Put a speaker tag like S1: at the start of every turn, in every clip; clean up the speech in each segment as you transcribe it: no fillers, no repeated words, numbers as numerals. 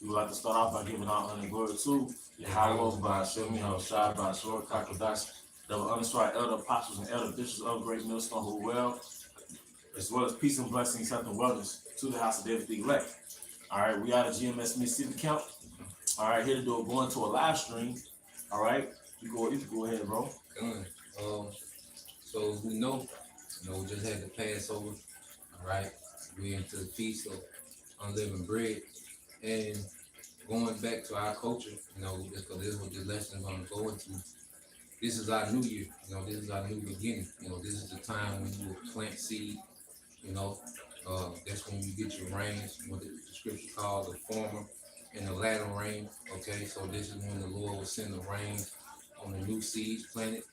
S1: We would like to start off by giving honor and glory to Yahawashi by Yahawashi by Short Kakodash, the uninspired elder apostles and elder bishops of Great Millstone who as well as peace and blessings, health and wellness to the house of David the elect. All right, we are the GMS Mississippi Count. All right, here to do it, going to a live stream. All right, you can go ahead, bro.
S2: So we know, we just had the Passover. All right, we into the feast of unleavened bread, and going back to our culture, because this is what this lesson is going to go into. This is our new year. This is our new beginning. This is the time when you will plant seed. That's when you get your rains, what the scripture calls the former and the latter rain. Okay, so this is when the Lord will send the rains on the new seeds planted,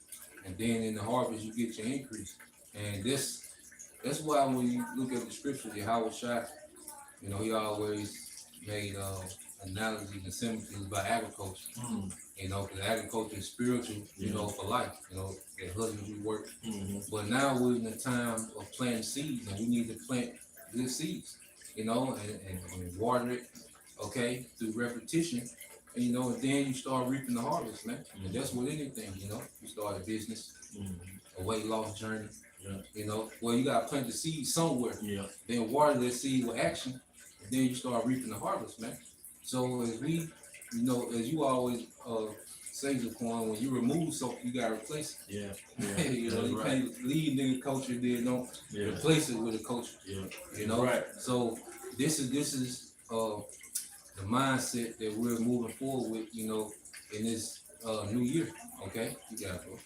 S2: and then in the harvest you get your increase. And that's why when you look at the scripture, Yahawashi, he always made analogies and similes about agriculture. Because agriculture is spiritual, for life. That husbandry work. But now we're in the time of planting seeds, and we need to plant good seeds, and water it, okay, through repetition, and then you start reaping the harvest, man. And that's with anything, you start a business, a weight loss journey, well, you gotta plant the seed somewhere, then water that seed with action, and then you start reaping the harvest, man. So as we, as you always say, Zaquan, when you remove something, you gotta replace it. You can't leave nigga culture, then don't replace it with a culture. Right. So this is the mindset that we're moving forward with, in this new year. Okay, you got it, bro.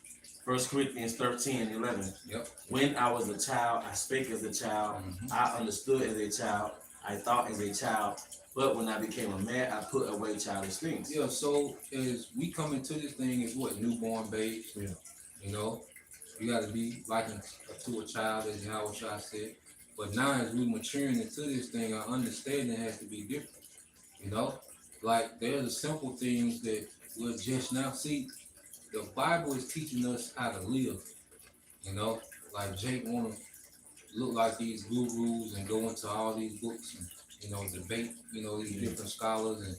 S1: 1 Corinthians 13:11.
S2: Yep.
S1: When I was a child, I spake as a child. I understood as a child. I thought as a child. But when I became a man, I put away childish things.
S2: Yeah, so as we come into this thing as what? Newborn babes.
S1: Yeah.
S2: You got to be likened to a child, as Yahawashi said. But now as we maturing into this thing, our understanding has to be different. Like there's the simple things that we're just now. See, the Bible is teaching us how to live. Like Jake want to look like these gurus and go into all these books and debate, these different scholars, and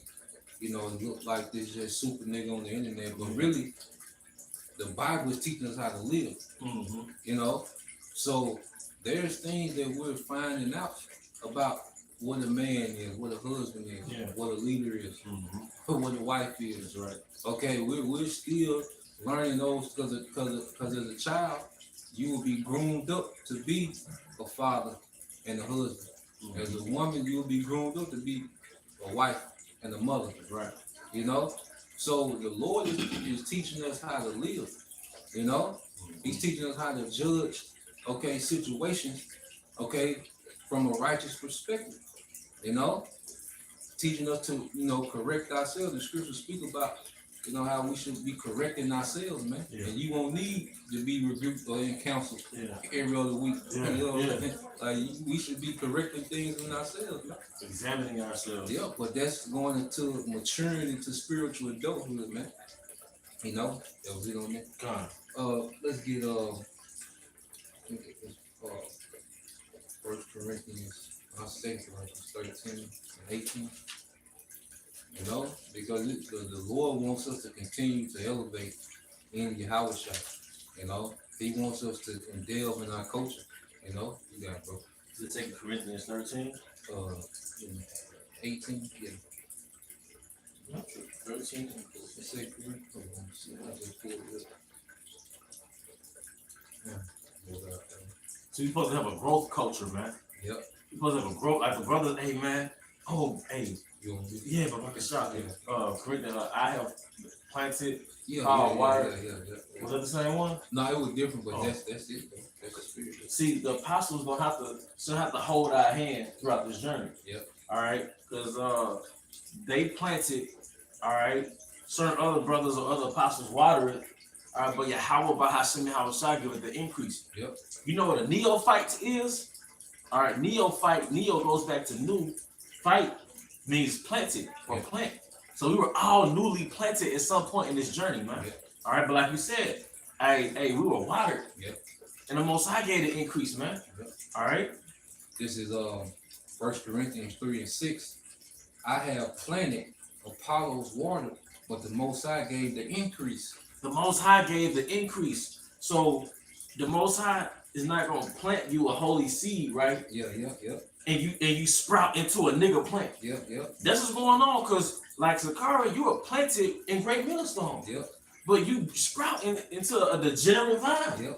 S2: it look like this just super nigga on the internet, but really the Bible is teaching us how to live. So there's things that we're finding out about what a man is, what a husband is, what a leader is, what a wife is.
S1: That's right.
S2: Okay, we're still learning those because as a child you will be groomed up to be a father and a husband. As a woman, you'll be groomed up to be a wife and a mother.
S1: Right.
S2: So the Lord is teaching us how to live. He's teaching us how to judge, situations, from a righteous perspective. Teaching us to, correct ourselves. The scriptures speak about, how we should be correcting ourselves, man. And you won't need to be rebuked or in counsel every other week. Like we should be correcting things in ourselves, man.
S1: Examining ourselves.
S2: Yeah, but that's going into maturing into spiritual adulthood, man. That was it on that. Let's get 1 Corinthians 13 and 18. Because the Lord wants us to continue to elevate in Yahawashi. He wants us to delve in our culture. You got it, bro.
S1: Is it taking Corinthians 13?
S2: 18, yeah.
S1: 13.
S2: Let's say Corinthians.
S1: So you're supposed to have a growth culture, man.
S2: Yep.
S1: You're supposed to have a growth, like the brother, hey, man. Oh, hey.
S2: Yeah,
S1: but I can shot it. Corinthians, I have planted.
S2: Water. Yeah.
S1: Was that the same one?
S2: No, it was different, but that's it. That's the spirit.
S1: See, the apostles still have to hold our hand throughout this journey.
S2: Yep.
S1: All right, because they planted. All right, certain other brothers or other apostles water it. All right, but Yahawashi give it the increase.
S2: Yep.
S1: You know what a neophyte is? All right, neophyte. Neo goes back to new. Fight means planted or plant. So we were all newly planted at some point in this journey, man.
S2: Yep.
S1: All right, but like you said, we were watered.
S2: Yep.
S1: And the Most High gave the increase, man.
S2: Yep.
S1: All right.
S2: This is 1 Corinthians 3 and 6. I have planted, Apollo's water, but the Most High gave the increase.
S1: The Most High gave the increase. So the Most High is not gonna plant you a holy seed, right?
S2: Yeah.
S1: And you sprout into a nigga plant.
S2: Yeah.
S1: That's what's going on, because like Sakara, you were planted in Great Millstone.
S2: Yeah.
S1: But you sprout into a degenerate vine.
S2: Yeah.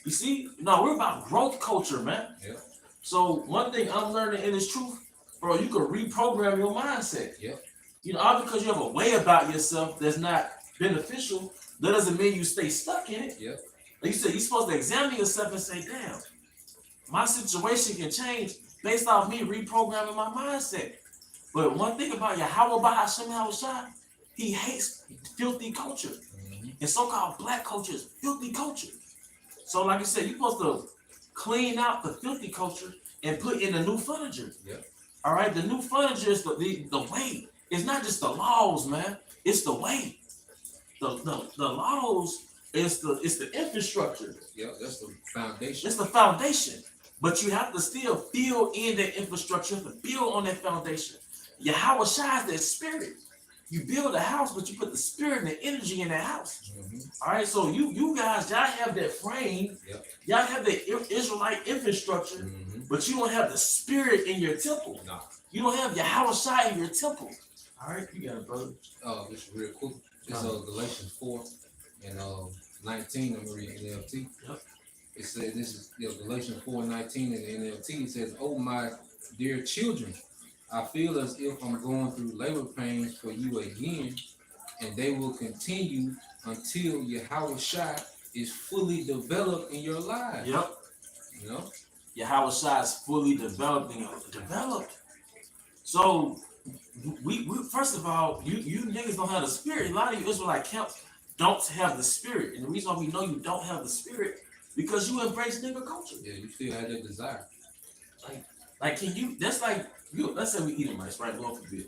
S1: You see? No, we're about growth culture, man.
S2: Yeah.
S1: So one thing I'm learning in this truth, bro, you can reprogram your mindset.
S2: Yeah.
S1: You know, all because you have a way about yourself that's not beneficial, that doesn't mean you stay stuck in it.
S2: Yeah.
S1: Like you said, you're supposed to examine yourself and say, damn, my situation can change based off me reprogramming my mindset. But one thing about Yahawashi, he hates filthy culture.
S2: Mm-hmm.
S1: And so-called black culture is filthy culture. So like I said, you're supposed to clean out the filthy culture and put in the new furniture.
S2: Yeah.
S1: All right, the new furniture is the way. It's not just the laws, man. It's the way. The laws is the infrastructure.
S2: Yeah, that's the foundation.
S1: It's the foundation. But you have to still build in that infrastructure, to build on that foundation. Yahawashi is that spirit. You build a house, but you put the spirit and the energy in that house.
S2: Mm-hmm.
S1: All right, so you guys, y'all have that frame.
S2: Yep.
S1: Y'all have the Israelite infrastructure,
S2: Mm-hmm.
S1: but you don't have the spirit in your temple.
S2: Nah.
S1: You don't have Yahawashi in your temple. All right, you got it, brother.
S2: Just real quick. It's Galatians 4 and 19. I'm reading NLT.
S1: Yep.
S2: It says, this is Galatians 4:19 in the NLT. It says, "Oh my dear children, I feel as if I'm going through labor pains for you again, and they will continue until Yahawashi is fully developed in your lives."
S1: Yep.
S2: You know?
S1: Yahawashi is fully developed. So we first of all, you niggas don't have the spirit. A lot of you Israelite camps don't have the spirit. And the reason why we know you don't have the spirit, because you embrace nigga culture.
S2: Yeah, you still have that desire.
S1: Like can you, that's like, you, let's say we eating rice, right? Lord forbid.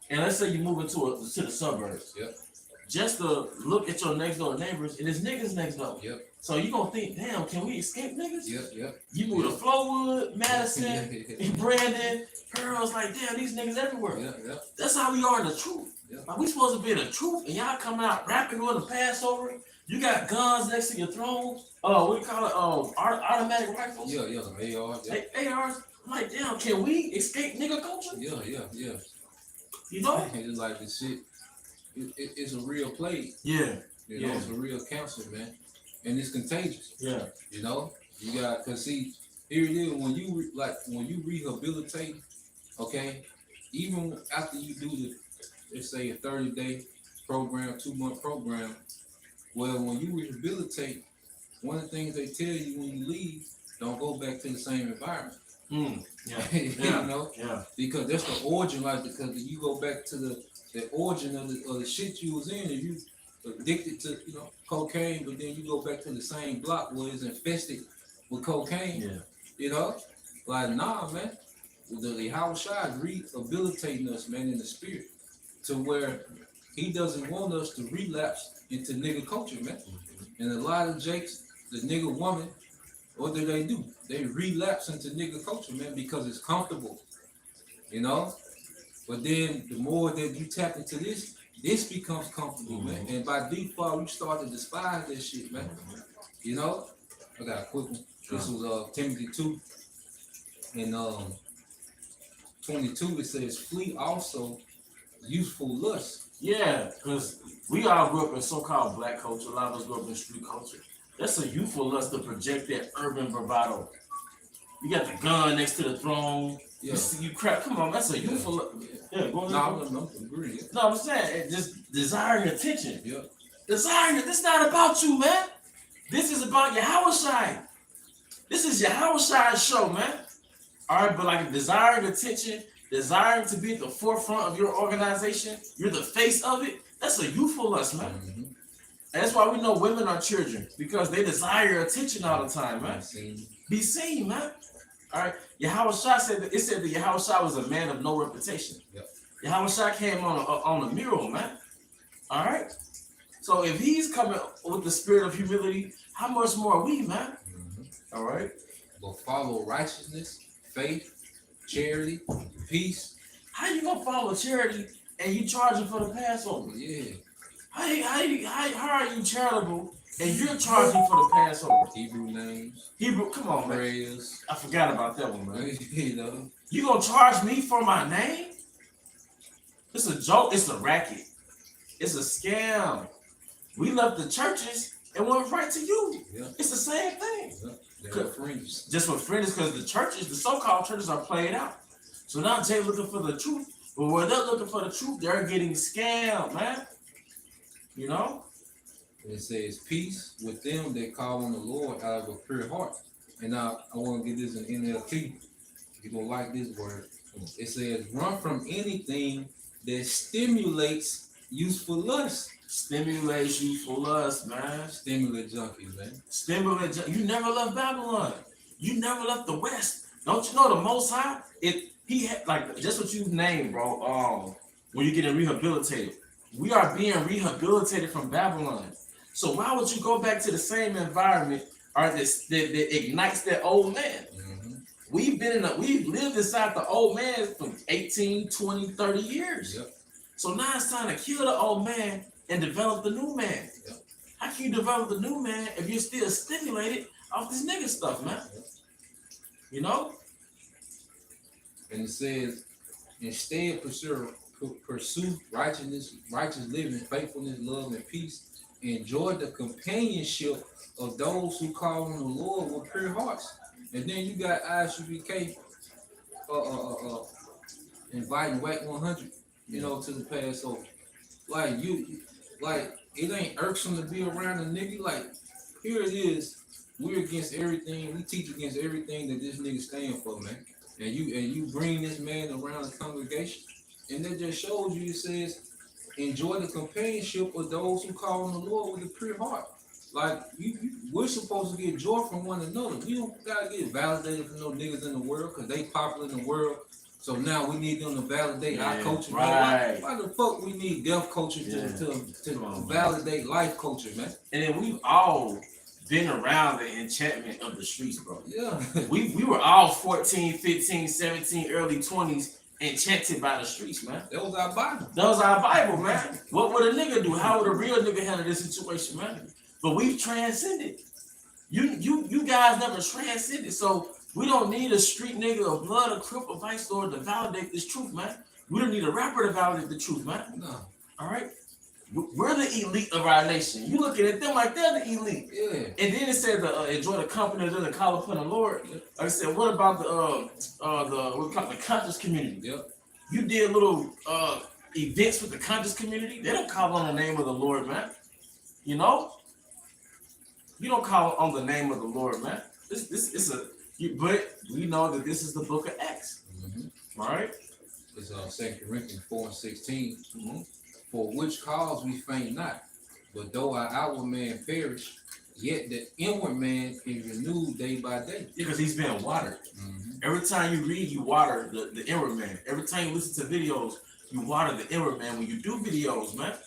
S1: And let's say you move to the suburbs.
S2: Yep.
S1: Just to look at your next door neighbors, and there's niggas next door.
S2: Yep.
S1: So you gonna think, damn, can we escape niggas?
S2: Yep.
S1: You move to Flowood, Madison,
S2: Yeah.
S1: Brandon, Pearls, like damn, these niggas everywhere.
S2: Yeah.
S1: That's how we are in the truth.
S2: Yeah.
S1: Like we supposed to be in the truth, and y'all coming out rapping on the Passover. You got guns next to your throne. What do you call it? Automatic rifles.
S2: Yeah, some ARs. Yeah.
S1: ARs. I'm like, damn, can we escape nigga culture?
S2: Yeah.
S1: You know?
S2: It's like the shit. It's a real plague.
S1: Yeah.
S2: You know, it's a real cancer, man, and it's contagious.
S1: Yeah.
S2: You know, you got, cause see, here it is. When you rehabilitate, okay, even after you do the, let's say a 30-day program, 2-month program, well, when you rehabilitate, one of the things they tell you when you leave, don't go back to the same environment.
S1: Yeah.
S2: You know,
S1: Yeah.
S2: because that's the origin, like, because you go back to the origin of the shit you was in, and you addicted to, you know, cocaine, but then you go back to the same block where it's infested with cocaine.
S1: Yeah.
S2: You know, like, nah, man. The Yahawashi is rehabilitating us, man, in the spirit, to where he doesn't want us to relapse into nigga culture, man. And a lot of jakes, the nigga woman, what do? They relapse into nigga culture, man, because it's comfortable, you know. But then the more that you tap into this becomes comfortable, man. And by default, you start to despise this shit, man. You know. I got a quick one. This was Timothy 2 and 22. It says, "Flee also youthful lust."
S1: Yeah, because we all grew up in so-called black culture. A lot of us grew up in street culture. That's a youthful lust to project that urban bravado. You got the gun next to the throne.
S2: Yeah.
S1: You crap. Come on, that's a youthful lust. Yeah, go ahead.
S2: No, I'm agreeing.
S1: No, I'm saying it just desiring attention.
S2: Yeah.
S1: Desiring it. This is not about you, man. This is about Yahawashi. This is Yahawashi's show, man. All right, but like desiring attention, desiring to be at the forefront of your organization, you're the face of it. That's a youthful lust, man.
S2: Mm-hmm.
S1: And that's why we know women are children, because they desire attention all the time, man. Be seen, man. All right. Yahawashi said that Yahawashi was a man of no reputation.
S2: Yep.
S1: Yahawashi came on a mural, man. All right. So if he's coming with the spirit of humility, how much more are we, man?
S2: Mm-hmm.
S1: All right.
S2: But follow righteousness, faith, charity, peace
S1: How you gonna follow charity and you charging for the Passover?
S2: Yeah.
S1: How are you charitable and you're charging for the Passover?
S2: Hebrew names.
S1: Hebrew, come on, man.
S2: Prayers.
S1: I forgot about that one, man.
S2: You know.
S1: You gonna charge me for my name? It's a joke. It's a racket. It's a scam. We left the churches and went right to you.
S2: Yeah.
S1: It's the same thing.
S2: Yeah. They're fringes.
S1: Just with fringes, because the churches, the so-called churches, are played out. So now Jay looking for the truth, but where they're looking for the truth, they're getting scammed, man. You know?
S2: And it says, peace with them that call on the Lord out of a pure heart. And now I want to get this in NLT. You're going to like this word. It says, run from anything that stimulates youthful lust.
S1: Stimulates youthful lust, man.
S2: Stimulant junkies, man.
S1: You never left Babylon. You never left the West. Don't you know the Most High? He had, like, just what you named, bro. When you're getting rehabilitated, we are being rehabilitated from Babylon. So why would you go back to the same environment that ignites that old man?
S2: Mm-hmm.
S1: We've lived inside the old man for 18, 20, 30 years.
S2: Yep.
S1: So now it's time to kill the old man and develop the new man.
S2: Yep.
S1: How can you develop the new man if you're still stimulated off this nigga stuff, man?
S2: Yep.
S1: You know?
S2: And it says, instead pursue righteousness, righteous living, faithfulness, love, and peace. Enjoy the companionship of those who call on the Lord with pure hearts. And then you got ISUBK inviting WAC 100, you know, to the Passover. Like it ain't irksome to be around a nigga. Like, here it is. We're against everything. We teach against everything that this nigga stand for, man. And you bring this man around the congregation, and that just shows you. It says, enjoy the companionship of those who call on the Lord with a pure heart. Like, we're supposed to get joy from one another. We don't gotta get validated from no niggas in the world because they popular in the world. So now we need them to validate our culture.
S1: Right.
S2: Why the fuck we need deaf culture to validate life culture, man?
S1: And then we've all been around the enchantment of the streets, bro.
S2: Yeah.
S1: we were all 14, 15, 17, early 20s enchanted by the streets, man.
S2: That was our Bible.
S1: That was our Bible, man. What would a nigga do? How would a real nigga handle this situation, man? But we've transcended. You guys never transcended. So we don't need a street nigga, a blood, a crip, a vice lord to validate this truth, man. We don't need a rapper to validate the truth, man.
S2: No.
S1: All right? We're the elite of our nation. You looking at them like they're the elite.
S2: Yeah.
S1: And then it said enjoy the company of the call upon the Lord. Like I said, what about the conscious community?
S2: Yep.
S1: You did little events with the conscious community. They don't call on the name of the Lord, man. You know? You don't call on the name of the Lord, man. But we know that this is the book of Acts.
S2: Mm-hmm.
S1: All right?
S2: It's 2 Corinthians 4:16.
S1: Mm-hmm.
S2: For which cause we faint not, but though our outward man perish, yet the inward man is renewed day by day.
S1: Because he's been watered.
S2: Mm-hmm.
S1: Every time you read, you water the inward man. Every time you listen to videos, you water the inward man. When you do videos, man,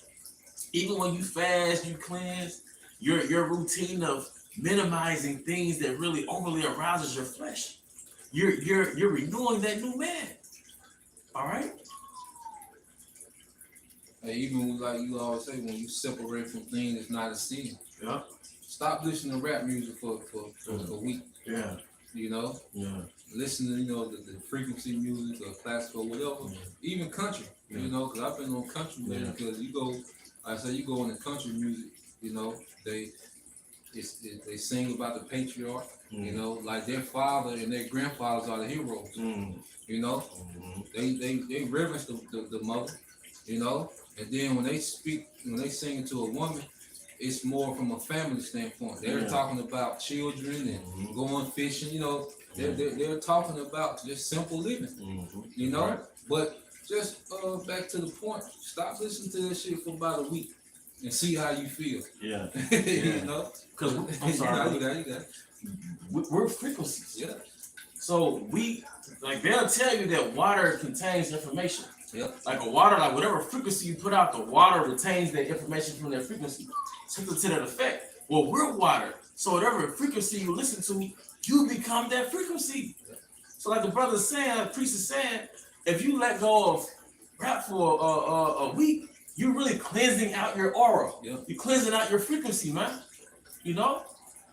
S1: even when you fast, you cleanse, your routine of minimizing things that really overly arouses your flesh. You're renewing that new man. All right?
S2: Even like you always say, when you separate from things that's not a sin.
S1: Yeah.
S2: Stop listening to rap music for a week.
S1: Yeah.
S2: You know?
S1: Yeah.
S2: Listen to, the frequency music or classical, whatever. Yeah. Even country, you know, because I've been on country, man, because you go in the country music, they sing about the patriarch, you know, like their father and their grandfathers are the heroes, you know. They reverence the mother, you know. And then when they sing to a woman, it's more from a family standpoint. They're talking about children and going fishing, you know. They're talking about just simple living, you know. Right. But just back to the point, stop listening to that shit for about a week and see how you feel. Yeah. You know? Because I'm sorry, you got it.
S1: We're frequencies.
S2: Yeah.
S1: So they'll tell you that water contains information.
S2: Yep.
S1: Like whatever frequency you put out, the water retains that information from that frequency. Something to that effect. Well, we're water. So whatever frequency you listen to, you become that frequency. Yep. So like the brother's saying, the priest is saying, if you let go of rap for a week, you're really cleansing out your aura.
S2: Yeah.
S1: You're cleansing out your frequency, man. You know?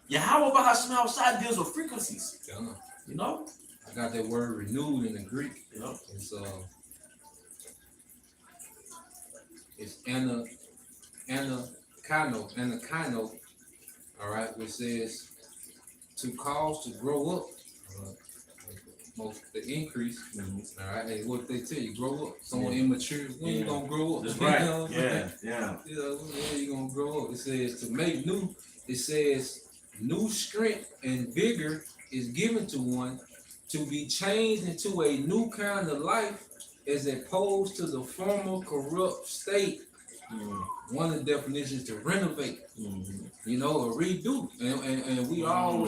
S1: Yahawashi deals with frequencies.
S2: Yeah.
S1: You know?
S2: I got that word renewed in the Greek.
S1: You know?
S2: It's anakaino, all right, which says to cause to grow up. Most the increase, all right. And what they tell you, grow up. Someone immature, when you gonna grow up?
S1: That's right.
S2: You know,
S1: Yeah.
S2: You know, when you gonna grow up? It says to make new. It says new strength and vigor is given to one to be changed into a new kind of life, as opposed to the former corrupt state. One of the definitions to renovate, you know, or redo, and we all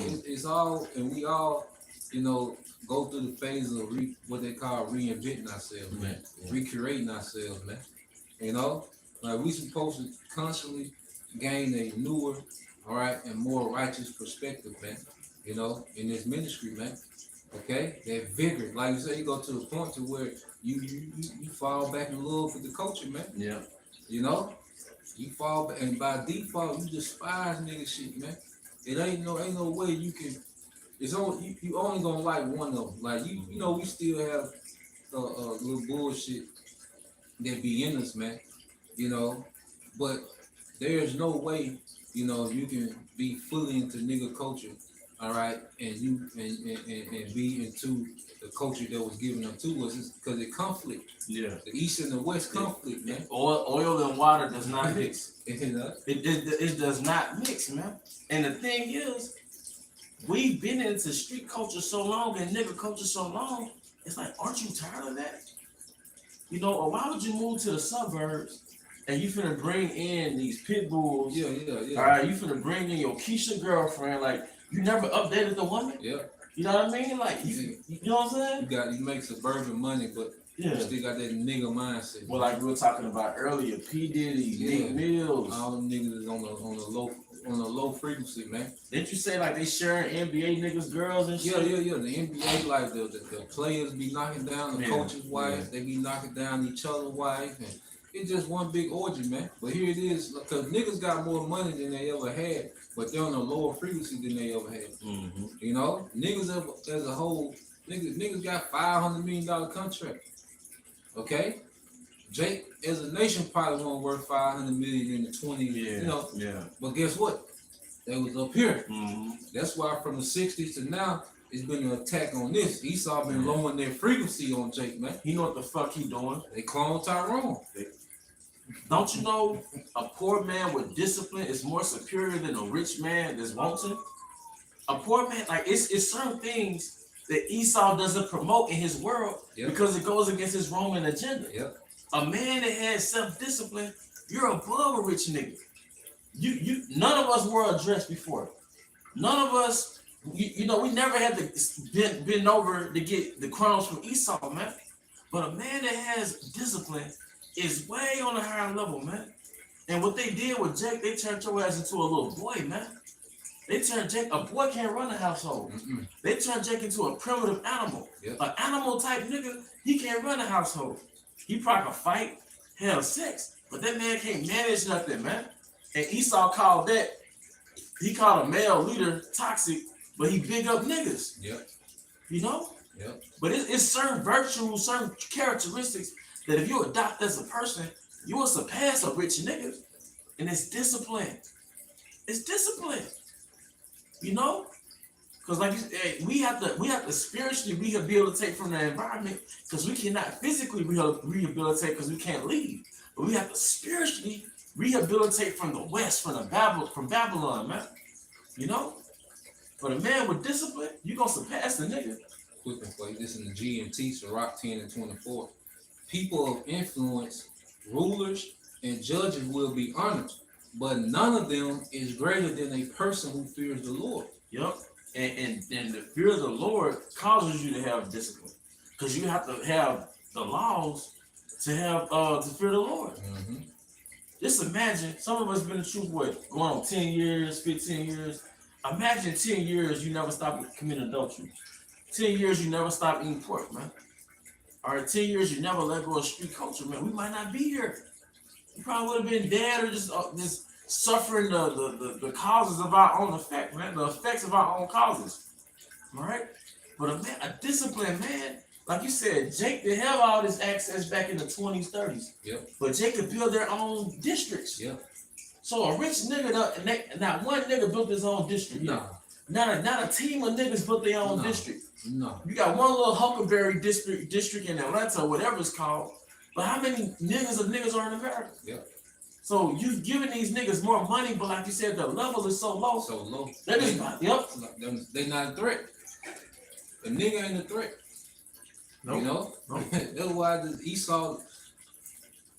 S2: we all, you know, go through the phase of what they call reinventing ourselves, man, recreating ourselves, man. You know, like we supposed to constantly gain a newer, all right, and more righteous perspective, man. You know, in this ministry, man. Okay, that vigor, like you say, you go to a point to where you fall back in love with the culture, man.
S1: Yeah.
S2: You know, you fall back, and by default, you despise nigga shit, man. It ain't no way you can. It's only you only gonna like one of them. Like you know, we still have little bullshit that be in us, man. You know, but there's no way, you know, you can be fully into nigga culture, all right, and you and be into the culture that was given up to us, because it conflict.
S1: Yeah.
S2: The East and the West conflict, man.
S1: Oil and water does not mix.
S2: You know?
S1: It does not mix, man. And the thing is, we've been into street culture so long and nigga culture so long, it's like, aren't you tired of that? You know, or why would you move to the suburbs and you finna bring in these pit bulls?
S2: Yeah.
S1: All right, you finna bring in your Keisha girlfriend, like, you never updated the woman?
S2: Yeah.
S1: You know what I mean? Like, you know what I'm saying?
S2: You make suburban money, but you still got that nigga mindset.
S1: Well, like we were talking about earlier, P. Diddy, Nick Mills.
S2: All them niggas is on the low frequency, man.
S1: Didn't you say like they sharing NBA niggas, girls and shit?
S2: Yeah. The NBA, like the players be knocking down the coaches' wives, they be knocking down each other's wives, and it's just one big orgy, man. But here it is, because niggas got more money than they ever had, but they're on a lower frequency than they ever had. You know, niggas as a whole, niggas got $500 million contract. Okay, Jake as a nation probably won't worth $500 million in the 20s. You know. Yeah. But guess what? They was up here. That's why from the 60s to now, it's been an attack on this. Esau been lowering their frequency on Jake, man.
S1: You know what the fuck he doing?
S2: They clone Tyrone.
S1: Don't you know a poor man with discipline is more superior than a rich man that's wanting? A poor man, like it's certain things that Esau doesn't promote in his world because it goes against his Roman agenda. A man that has self-discipline, you're above a rich nigga. None of us wore a dress before. None of us, you know, we never had to bend over to get the crumbs from Esau, man. But a man that has discipline is way on a higher level, man. And what they did with Jake, they turned your ass into a little boy, man. They turned Jake, a boy can't run a household. They turned Jake into a primitive animal. An animal type nigga, he can't run a household. He probably can fight, have sex, but that man can't manage nothing, man. And Esau called he called a male leader toxic, but he big up niggas. You know? But it's certain virtues, certain characteristics that if you adopt as a person, you will surpass a rich nigga. And it's discipline. It's discipline. You know, because like we have to spiritually rehabilitate from the environment, because we cannot physically rehabilitate because we can't leave. But we have to spiritually rehabilitate from the West, from Babylon, man. You know, but a man with discipline, you gonna surpass the nigga.
S2: Quick and play this in the GMT, Sirach 10 and 24. People of influence, rulers, and judges will be honored, but none of them is greater than a person who fears the Lord. And the fear of the Lord causes you to have discipline, because you have to have the laws to have to fear the Lord. Just imagine, some of us been in the truth going on 10 years, 15 years. Imagine 10 years you never stop committing adultery. 10 years you never stop eating pork, man.
S1: All right, 10 years you never let go of street culture, man. We might not be here. We probably would have been dead or just suffering the causes of our own effect, man. The effects of our own causes. All right? But a disciplined man, like you said, Jake didn't have all this access back in the 20s, 30s.
S2: Yep.
S1: But Jake could build their own districts.
S2: Yep.
S1: So a rich nigga, not one nigga built his own district.
S2: No.
S1: Not a team of niggas built their own district.
S2: No.
S1: You got one little Huckleberry district in Atlanta, whatever it's called. But how many niggas are in America?
S2: Yep.
S1: So you've given these niggas more money, but like you said, the level is so low.
S2: So low.
S1: They're just, yep.
S2: They not a threat. The nigga ain't a threat. Nope. You know? Nope. That's why Esau,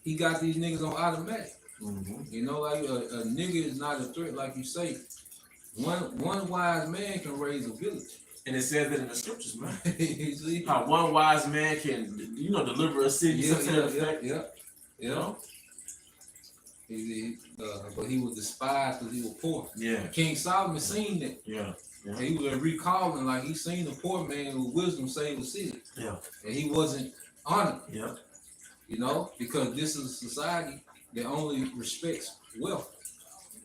S2: he got these niggas on automatic. Mm-hmm. You know, like a nigga is not a threat, like you say. One wise man can raise a village.
S1: And it says that in the scriptures, man. See? How one wise man can, deliver a city.
S2: Yeah. You know? But he was despised because he was poor. Yeah. King Solomon seen that. Yeah. Yeah. He was recalling, like he seen a poor man with wisdom save a city. Yeah. And he wasn't honored. Yeah. You know, because this is a society that only respects wealth.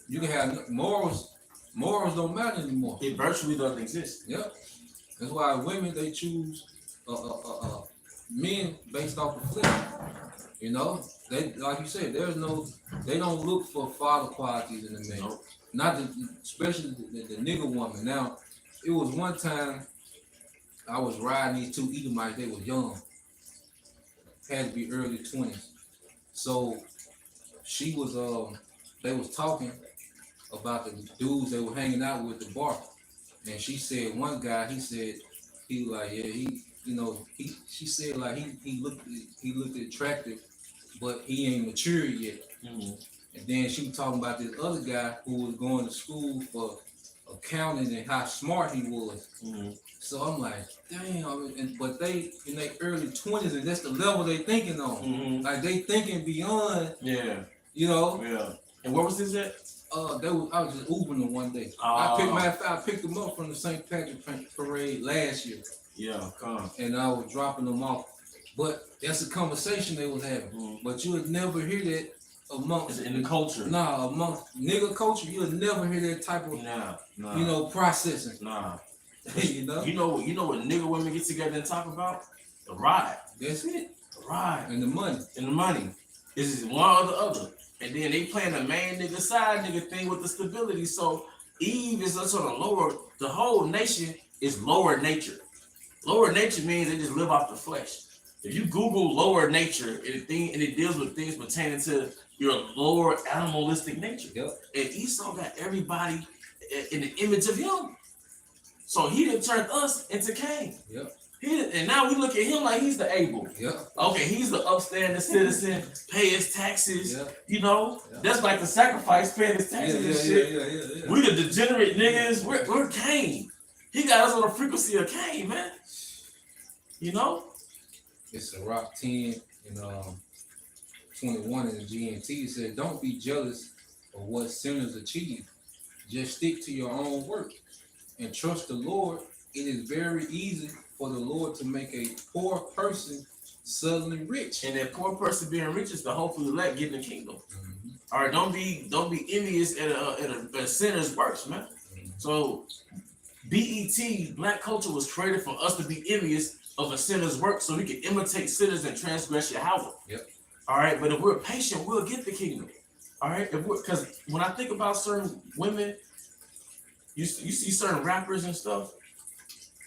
S2: You can have morals. Morals don't matter anymore.
S1: It virtually doesn't exist.
S2: Yep. That's why women, they choose men based off the flesh. You know, they, like you said, they don't look for father qualities in the man. Nope. Especially the nigga woman. Now, it was one time I was riding these two Edomites. They were young, had to be early 20s. So she was, they was talking about the dudes they were hanging out with at the bar, and she said one guy, he was like, yeah, she said like he looked attractive, but he ain't mature yet. Mm-hmm. And then she was talking about this other guy who was going to school for accounting and how smart he was. Mm-hmm. So I'm like, damn. But they in their early 20s, and that's the level they thinking on. Mm-hmm. Like they thinking beyond. Yeah. You know. Yeah.
S1: And where was this at?
S2: I was just Ubering them one day. I picked them up from the St. Patrick Parade last year. Yeah, and I was dropping them off. But that's a conversation they was having. Mm-hmm. But you would never hear that amongst
S1: in the culture.
S2: Nah, amongst nigga culture, you would never hear that type of processing. Nah.
S1: You know what nigga women get together and talk about? The ride.
S2: That's it.
S1: The ride.
S2: And the money.
S1: Is one or the other. And then they playing the main nigga side nigga thing with the stability. So Eve is sort of lower. The whole nation is lower nature. Lower nature means they just live off the flesh. If you Google lower nature, and it deals with things pertaining to your lower animalistic nature. Yep. And Esau got everybody in the image of him. So he done turned us into Cain. Yep. And now we look at him like he's the Abel. Yeah. Okay, he's the upstanding citizen, pay his taxes. Yeah. That's like the sacrifice, paying his taxes and shit. Yeah. We the degenerate niggas. We're Cain. He got us on the frequency of Cain, man. You know?
S2: It's a Rock 10 and 21 in the GNT. It said, don't be jealous of what sinners achieve. Just stick to your own work and trust the Lord. It is very easy for the Lord to make a poor person suddenly rich.
S1: And that poor person being rich is the hopeful elect getting the kingdom. Mm-hmm. All right, don't be envious at a sinner's works, man. Mm-hmm. So BET, Black culture, was created for us to be envious of a sinner's work so we can imitate sinners and transgress Yahweh. Yep. All right, but if we're patient, we'll get the kingdom. All right, because when I think about certain women, you see certain rappers and stuff.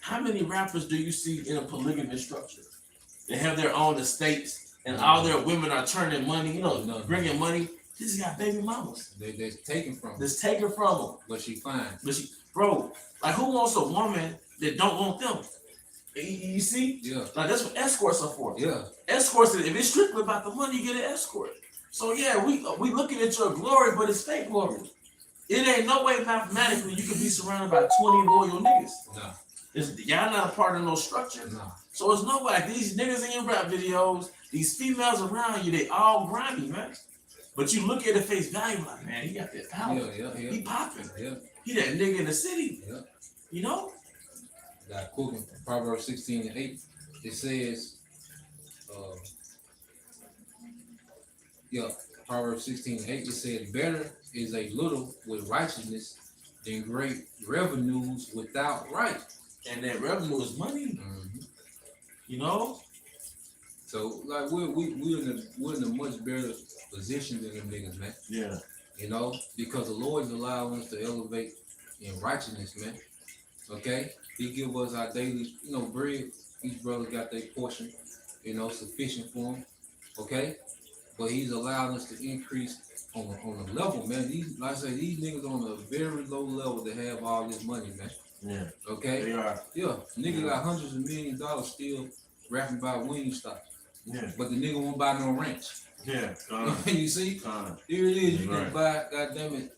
S1: How many rappers do you see in a polygamous structure? They have their own estates, and all their women are turning money, bringing money. They just got baby mamas.
S2: They're taken from them.
S1: That's taken from them.
S2: But she fine.
S1: Bro, like who wants a woman that don't want them? You see? Yeah. Like that's what escorts are for. Yeah. Escorts, if it's strictly about the money, you get an escort. So yeah, we looking at your glory, but it's fake glory. It ain't no way mathematically you can be surrounded by 20 loyal niggas. No. Y'all not a part of no structure. No. So it's no way. Like these niggas in your rap videos, these females around you, they all grimy, man. But you look at the face value, like, man, he got that power. Yeah. He popping. Yeah. He that nigga in the city. Yeah. You know?
S2: Got quoting Proverbs 16:8. It says, yeah, Proverbs 16:8, it said, better is a little with righteousness than great revenues without right.
S1: And that revenue is money, you know?
S2: So like we're in a much better position than them niggas, man.
S1: Yeah.
S2: You know, because the Lord is allowing us to elevate in righteousness, man. Okay? He give us our daily, bread. Each brother got their portion, sufficient for them. Okay? But he's allowing us to increase on the level, man. These, like I say, these niggas on a very low level to have all this money, man.
S1: Yeah.
S2: Okay?
S1: They are.
S2: Yeah. Nigga got hundreds of $millions still rapping about Wingstop.
S1: Yeah.
S2: But the nigga won't buy no ranch.
S1: Yeah.
S2: You see? Here it is. You can buy, goddamn it,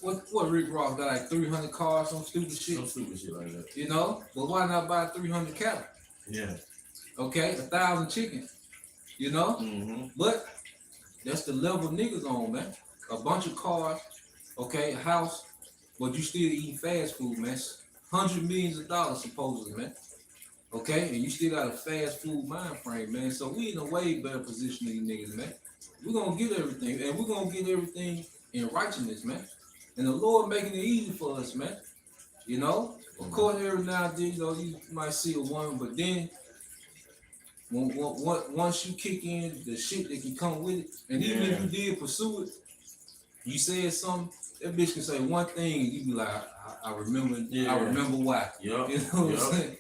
S2: what Rick Ross got like 300 cars, some stupid shit.
S1: Some stupid shit like that.
S2: You know? But why not buy 300 cattle?
S1: Yeah.
S2: Okay? 1,000 chickens. You know?
S1: Mm-hmm.
S2: But that's the level niggas on, man. A bunch of cars, okay, a house, but you still eating fast food, man. $100 million supposedly, man. Okay, and you still got a fast food mind frame, man. So we in a way better position than you niggas, man. We're gonna get everything, and we're gonna get everything in righteousness, man. And the Lord making it easy for us, man. You know, of course, every now and then, you might see a woman, but then once you kick in the shit that can come with it, and even if you did pursue it, you said something, that bitch can say one thing, and you be like, I remember, I remember why.
S1: Yep.
S2: You know what I'm saying?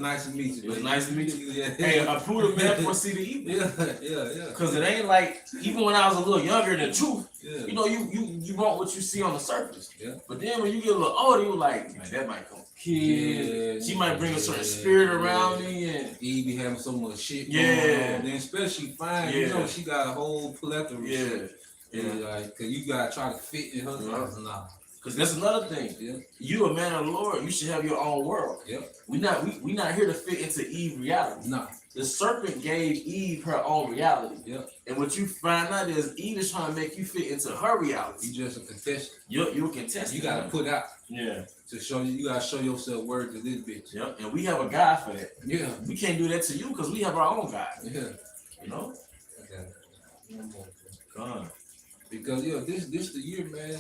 S2: Nice to meet you.
S1: It was nice to meet you. Yeah. Hey, I proved a man for see the evil.
S2: Yeah.
S1: Because it ain't like, even when I was a little younger, the truth, you want what you see on the surface.
S2: Yeah.
S1: But then when you get a little older, you're like, man, that might come kid. She might bring a certain spirit around me. And
S2: he be having so much shit going on. Then especially fine, she got a whole plethora of shit. Like, cause you gotta try to fit in her. Nah.
S1: Because that's another thing.
S2: Yeah.
S1: You a man of the Lord, you should have your own world.
S2: Yep.
S1: We not here to fit into Eve's reality.
S2: Nah.
S1: The serpent gave Eve her own reality.
S2: Yep.
S1: And what you find out is Eve is trying to make you fit into her reality.
S2: You just a contestant.
S1: You're a contestant.
S2: You gotta put out.
S1: Yeah.
S2: To show you gotta show yourself word to this bitch.
S1: Yep. And we have a guy for that.
S2: Yeah.
S1: We can't do that to you because we have our own guy.
S2: Yeah.
S1: You know?
S2: Okay. Because this the year, man,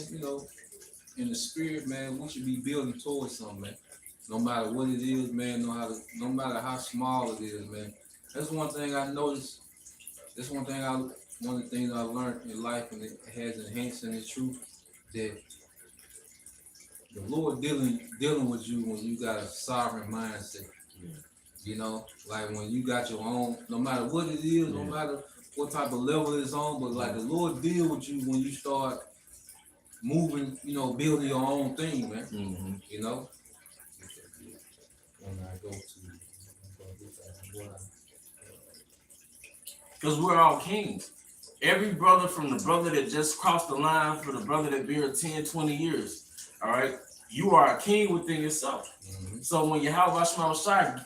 S2: in the spirit, man, we should be building towards something, man. No matter what it is, man, no matter how small it is, man. That's one thing I noticed. That's one of the things I learned in life, and it has enhanced in the truth, that the Lord dealing with you when you got a sovereign mindset. Yeah. You know, like when you got your own, no matter what it is, no matter what type of level it's on, but like the Lord deal with you when you start moving, building your own thing, man.
S1: Mm-hmm.
S2: You know? When I go to
S1: because we're all kings. Every brother, from the brother that just crossed the line for the brother that been here 10, 20 years, all right? You are a king within yourself. Mm-hmm. So when Yahawashi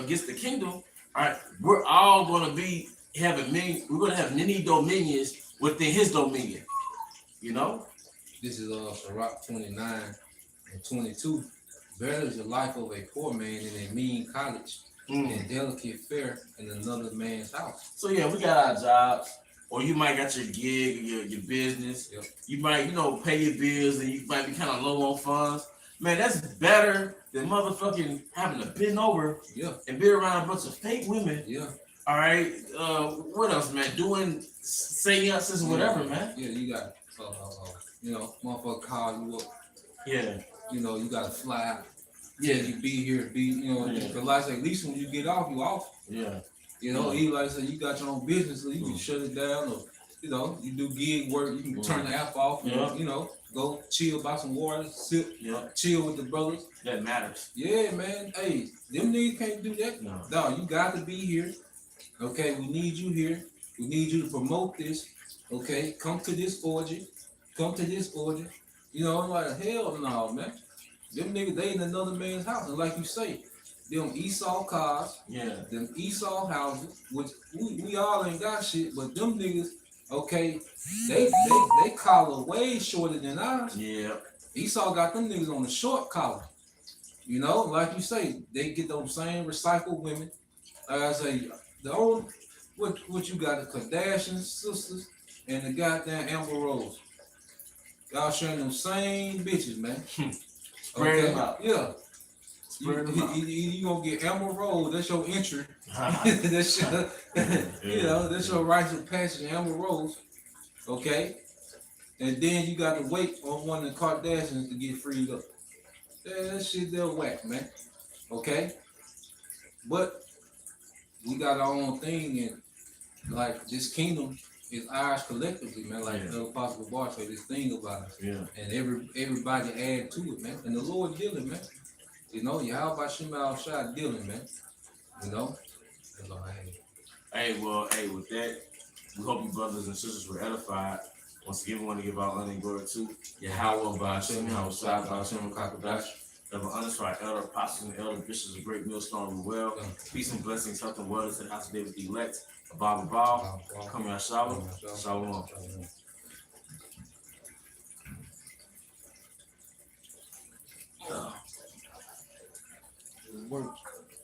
S1: gets the kingdom, all right, we're all going to be we're going to have many dominions within his dominion. You know?
S2: This is Sirach 29 and 22. Better is the life of a poor man in a mean cottage than delicate fare in another man's house.
S1: So yeah, we got our jobs, or you might got your gig, your business. Yep. You might, pay your bills, and you might be kind of low on funds. Man, that's better than motherfucking having to bend over and be around a bunch of fake women.
S2: Yeah.
S1: All right. What else, man? Doing seances or whatever, man.
S2: Yeah, you got motherfucker call you up.
S1: Yeah.
S2: You gotta fly out. Yeah, you be here, because like I say, at least when you get off, you off.
S1: Yeah.
S2: Even like I said, you got your own business, so you can shut it down, or you do gig work, you can turn the app off, go chill, buy some water, sip, chill with the brothers.
S1: That matters.
S2: Yeah, man. Hey, them niggas can't do that. No, you got to be here. Okay, we need you here. We need you to promote this. Okay, come to this orgy. I'm like, hell no, man. Them niggas, they in another man's house. And like you say, them Esau cars, them Esau houses, which we all ain't got shit, but them niggas, okay, they collar way shorter than ours.
S1: Yeah.
S2: Esau got them niggas on the short collar. Like you say, they get those same recycled women. like I say, the old what you got the Kardashian sisters and the goddamn Amber Rose. Y'all sharing them same bitches, man.
S1: Spread them out.
S2: Yeah.
S1: Spread them out.
S2: You gonna get Amber Rose, that's your entry. That's your, you know, that's your rites of passage, Amber Rose. Okay? And then you got to wait on one of the Kardashians to get freed up. That shit they're whack, man. Okay? But we got our own thing, and like this kingdom is ours collectively, man. Like the Apostle Bar say this thing about us.
S1: Yeah.
S2: And everybody add to it, man. And the Lord dealing, man. You know, Yahawashi outside dealing, man. You know? That's all I had.
S1: Hey, with that, we hope you brothers and sisters were edified. Once again, we want to give our honor and glory to Yahweh by Hashem, Yahawashi by Hashem, Kakadash. Of an honest right elder, apostles and elder bishops, a great millstone well. Peace and blessings, health and wellness to the house of David the elect. Abba Baal, come here, Shalom. Shalom.
S2: It works.